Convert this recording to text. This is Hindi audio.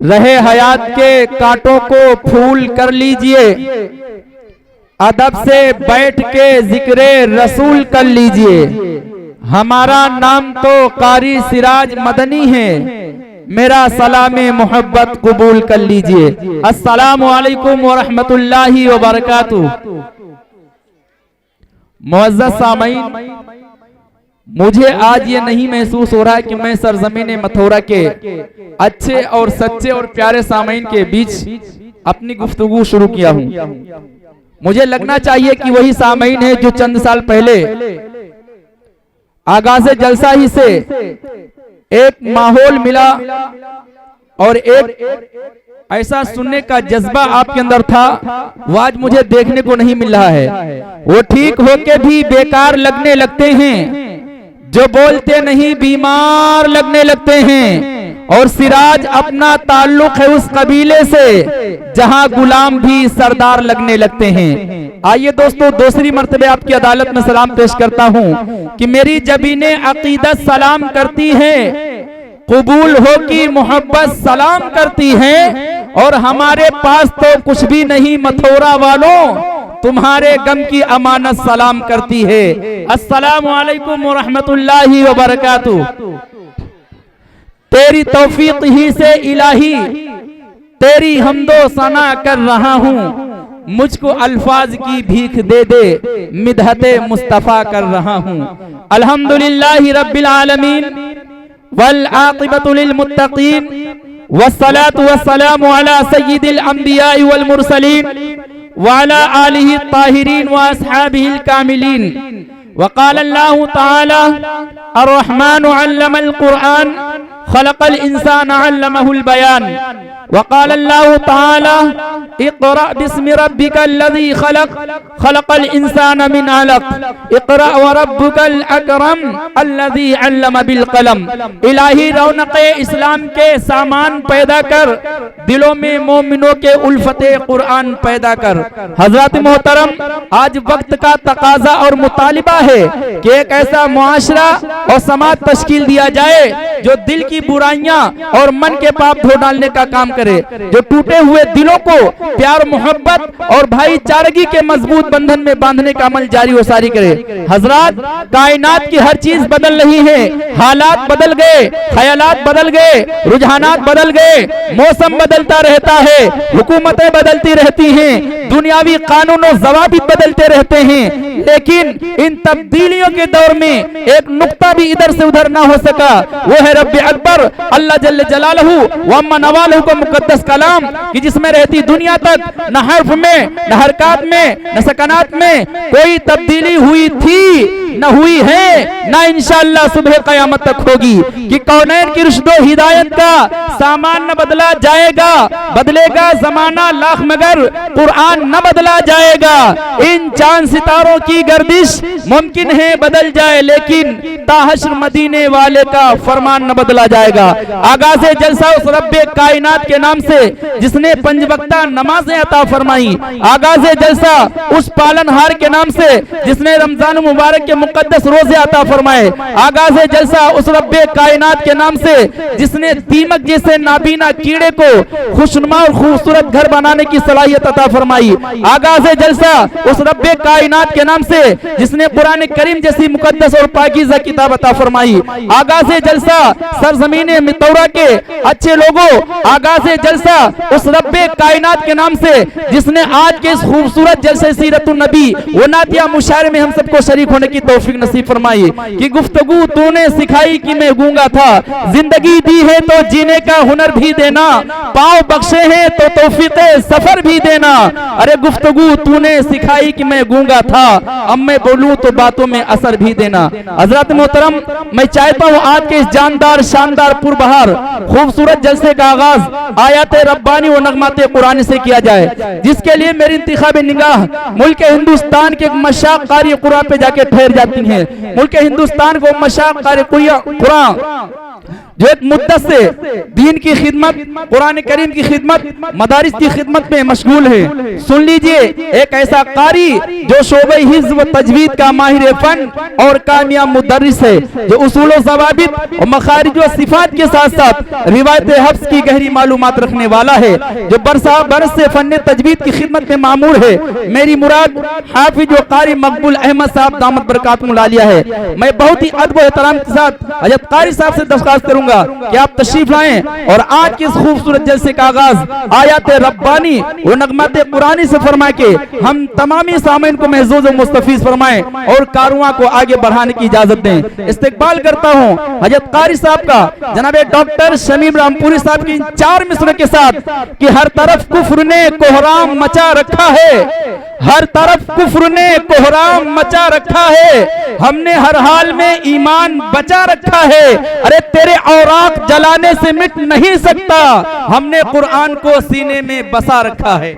रहे हयात के कांटों को फूल कर लीजिए, अदब से बैठ के जिक्रे रसूल कर लीजिए। हमारा नाम तो कारी सिराज मदनी है, मेरा सलामे मोहब्बत कबूल कर लीजिए। अस्सलामु अलैकुम व रहमतुल्लाहि व बरकातुहू। मुअज़्ज़ज़ सामईन, मुझे आज ये नहीं महसूस हो रहा है कि मैं सरजमीन मथुरा के अच्छे और सच्चे और प्यारे सामईन के बीच अपनी गुफ्तगू शुरू किया हूं। मुझे लगना चाहिए कि वही सामईन है जो चंद साल पहले आगाज़ जलसा ही से एक माहौल मिला और एक ऐसा सुनने का जज्बा आपके अंदर था, वो आज मुझे देखने को नहीं मिल रहा है। वो ठीक होके भी बेकार लगने लगते हैं, जो बोलते नहीं बीमार लगने लगते हैं। और सिराज अपना ताल्लुक है उस कबीले से जहां गुलाम भी सरदार लगने लगते हैं। आइए दोस्तों, दूसरी मर्तबे आपकी अदालत में सलाम पेश करता हूं कि मेरी जबीने अकीदत सलाम करती है, कबूल हो की मोहब्बत सलाम करती है। और हमारे पास तो कुछ भी नहीं मथुरा वालों, तुम्हारे गम की अमानत सलाम करती है। अस्सलामु अलैकुम व रहमतुल्लाहि व बरकातुहू। तेरी तौफीक ही से इलाही तेरी हम्दो सना कर रहा हूँ, मुझको अल्फाज की भीख दे दे, मिदहते मुस्तफा कर रहा हूँ। अल्हम्दुलिल्लाहि रब्बिल आलमीन वल आक़िबतु लिल मुत्तक़ीन वस्सलातु वस्सलामु अला सय्यिदिल अंबिया वल मुरसलीन व अला आलिहि ताहिरीन व अस्हाबिहिल कामिलीन। वक़ाल अल्लाहु तआला अर्रहमानु अल्लमल क़ुरआन खलक़ल इंसान अल्लमहुल बयान। वक़ाल अल्लाहु तआला इक़रा बिस्मि रब्बिकल लज़ी खलक़ खलक़ल इंसान मिन अलक़ इक़रा व रब्बुकल अकरम अल्लज़ी अल्लम बिल कलम। इलाही रौनक़े इस्लाम के सामान पैदा कर, दिलों में मोमिनों के उल्फते कुरान पैदा कर। हज़रत मोहतरम, आज वक्त का तकाजा और मुतालिबा है कि एक ऐसा मुआशरा और समाज तश्कील दिया जाए जो दिल की बुराइयां और मन के पाप धो डालने का काम करे, जो टूटे हुए दिलों को प्यार मोहब्बत और भाईचारगी के मजबूत बंधन में बांधने का अमल जारी व सारी करे। हजरात, कायनात की हर चीज बदल रही है, हालात बदल गए, ख्यालात बदल गए, रुझानात बदल गए, मौसम बदलता रहता है, हुकूमतें बदलती रहती हैं, दुनियावी कानून और ज़वाबित बदलते रहते हैं। लेकिन इन तब्दीलियों के दौर में एक नुक्ता भी इधर से उधर ना हो सका, वो है रब्बे अकबर अल्लाह जल्ल जलालहू व अम्मा नवालहू का मुकद्दस कलाम, कि जिसमें रहती दुनिया तक न हर्फ में, न हरकत में, न सकनात में कोई तब्दीली हुई थी, न हुई है, न इंशाअल्लाह सुबह क़यामत तक होगी। कि कौनैन की रुश्दो हिदायत का सामान न बदला जाएगा, बदलेगा जमाना लाख मगर कुरान न बदला जाएगा। इन चांद सितारों की गर्दिश मुमकिन है बदल जाए, लेकिन ताहश्र मदीने वाले का फरमान न बदला जाएगा। आगाज़े जलसा उस रब्बे कायनात के नाम से जिसने पंजवक्ता नमाजें अता फरमाई, आगाज़े जलसा उस पालनहार के नाम से जिसने रमजान मुबारक के मुकद्दस रोजे अता फरमाए, आगाज़े जलसा उस रब्बे कायनात के नाम से जिसने दीमक जैसे नाबीना कीड़े को खुशनुमा और खूबसूरत घर बनाने की सलाहियत अता फरमाई, आगाज़े जलसा उस रब्बे कायनात के नाम से जिसने कुरान करीम जैसी मुकद्दस और पाकीज़ा किताब अता फरमाई, आगाज़े जलसा सरजमीने मितौरा के अच्छे लोगों, आगाज़े जलसा उस रब्बे कायनात के नाम से जिसने आज के इस खूबसूरत जलसे सीरतुन नबी व नातिया मुशायरे में हम सबको शरीक होने की तौफीक नसीब फरमाई। कि गुफ्तगू तूने सिखाई कि मैं गूंगा था, जिंदगी दी है तो जीने का हुनर भी देना, पाँव बख्शे हैं तो तौफीक़े सफर भी देना। अरे गुफ्तगू तूने सिखाई कि मैं गूंगा था, अब मैं बोलूं तो बातों में असर भी देना। हजरत मोहतरम, मैं चाहता हूँ आज के इस जानदार शानदार पुरबहार खूबसूरत जलसे का आगाज आयत रब्बानी व नगमाते कुरानी से किया जाए, जिसके लिए मेरी इंतिखाब निगाह मुल्क हिंदुस्तान के मशाक कारी कुरान पे जाके ठहर जाती है। मुल्क हिंदुस्तान को मशाक कारी कुरान जो एक मुद्दत से दीन की खिदमत, कुरान करीम की खिदमत, मदारिस की खिदमत में मशगूल है। सुन लीजिए, एक ऐसा कारी जो शोबे हिफ्ज़ व तजवीद का माहिर फन और कामयाब मुदर्रिस है, जो उसूल व ज़वाबित और मखारिज व सिफात के साथ साथ रिवायत हफ्ज़ की गहरी मालूमात रखने वाला है, जो बरस से फन तजवीद की खिदमत में मामूर है। मेरी मुराद हाफिज व कारी मकबूल अहमद साहब दामत बरकातुहुम आलिया है। मैं बहुत ही अदब व एहतराम के साथ हज़रत कारी साहब से दरख्वास्त करूंगा कि आप तशरीफ लाएं और आज के इस खूबसूरत जलसे का आगाज आयत रब्बानी व नगमत कुरानी से फरमाए के हम तमामी सामीन को महजूज व मुस्तफीज फरमाएं और कारवां को आगे बढ़ाने की इजाजत दें। इस्तेकबाल करता हूं हज़रत कारी साहब का, जनाब डॉक्टर शमीम रामपुरी साहब की 4 मिसरों के साथ कि हर तरफ कुफ्र ने कोहराम मचा रखा है, हर तरफ कुफ्र ने कोहराम मचा रखा है, हमने हर हाल में ईमान बचा रखा है। अरे तेरे औराक जलाने से मिट नहीं सकता, हमने कुरान को सीने में बसा रखा है।